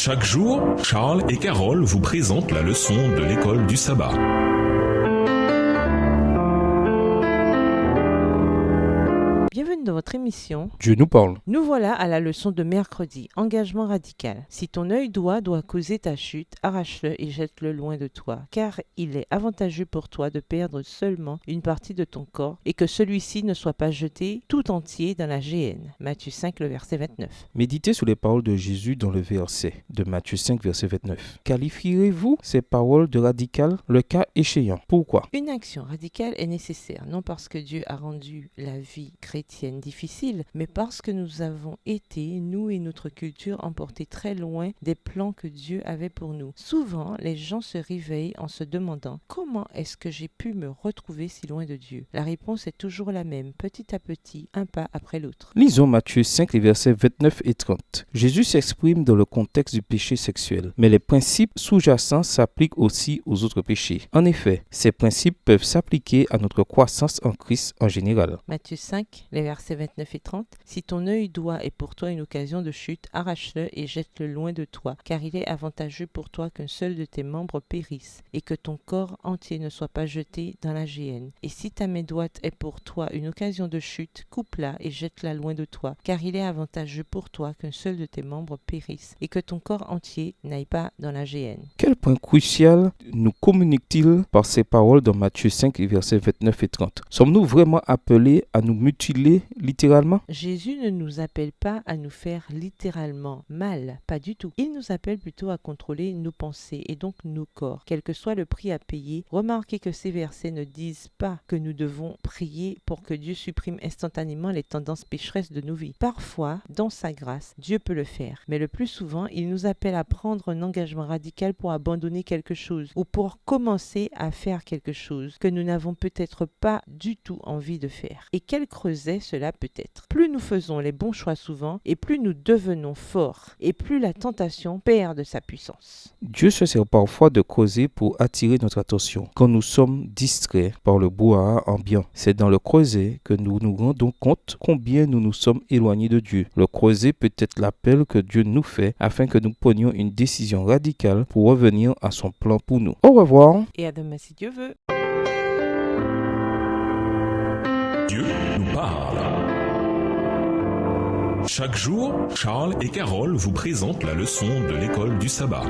Chaque jour, Charles et Carole vous présentent la leçon de l'école du sabbat. Bienvenue dans votre émission. Dieu nous parle. Nous voilà à la leçon de mercredi, engagement radical. Si ton œil droit doit causer ta chute, arrache-le et jette-le loin de toi, car il est avantageux pour toi de perdre seulement une partie de ton corps et que celui-ci ne soit pas jeté tout entier dans la géhenne. Matthieu 5, le verset 29. Méditez sur les paroles de Jésus dans le verset de Matthieu 5, verset 29. Qualifierez-vous ces paroles de radicales le cas échéant? Pourquoi? Une action radicale est nécessaire, non parce que Dieu a rendu la vie chrétienne difficile, mais parce que nous avons été, nous et notre culture, emportés très loin des plans que Dieu avait pour nous. Souvent, les gens se réveillent en se demandant « Comment est-ce que j'ai pu me retrouver si loin de Dieu ?» La réponse est toujours la même, petit à petit, un pas après l'autre. Lisons Matthieu 5, les versets 29 et 30. Jésus s'exprime dans le contexte du péché sexuel, mais les principes sous-jacents s'appliquent aussi aux autres péchés. En effet, ces principes peuvent s'appliquer à notre croissance en Christ en général. Matthieu 5, les versets 29 et 30. « Si ton œil droit est pour toi une occasion de chute, arrache-le et jette-le loin de toi, car il est avantageux pour toi qu'un seul de tes membres périsse, et que ton corps entier ne soit pas jeté dans la géhenne. Et si ta main droite est pour toi une occasion de chute, coupe-la et jette-la loin de toi, car il est avantageux pour toi qu'un seul de tes membres périsse, et que ton corps entier n'aille pas dans la géhenne. » Quel point crucial nous communique-t-il par ces paroles dans Matthieu 5, les versets 29 et 30? Sommes-nous vraiment appelés à nous mutiler littéralement? Jésus ne nous appelle pas à nous faire littéralement mal, pas du tout. Il nous appelle plutôt à contrôler nos pensées et donc nos corps, quel que soit le prix à payer. Remarquez que ces versets ne disent pas que nous devons prier pour que Dieu supprime instantanément les tendances pécheresses de nos vies. Parfois, dans sa grâce, Dieu peut le faire, mais le plus souvent, il nous appelle à prendre un engagement radical pour abandonner quelque chose ou pour commencer à faire quelque chose que nous n'avons peut-être pas du tout envie de faire. Et quel creuset cela peut être. Plus nous faisons les bons choix souvent, et plus nous devenons forts, et plus la tentation perd de sa puissance. Dieu se sert parfois de creuset pour attirer notre attention. Quand nous sommes distraits par le brouhaha ambiant, c'est dans le creuset que nous nous rendons compte combien nous nous sommes éloignés de Dieu. Le creuset peut être l'appel que Dieu nous fait afin que nous prenions une décision radicale pour revenir à son plan pour nous. Au revoir. Et à demain si Dieu veut. Dieu nous parle. Chaque jour, Charles et Carole vous présentent la leçon de l'école du sabbat.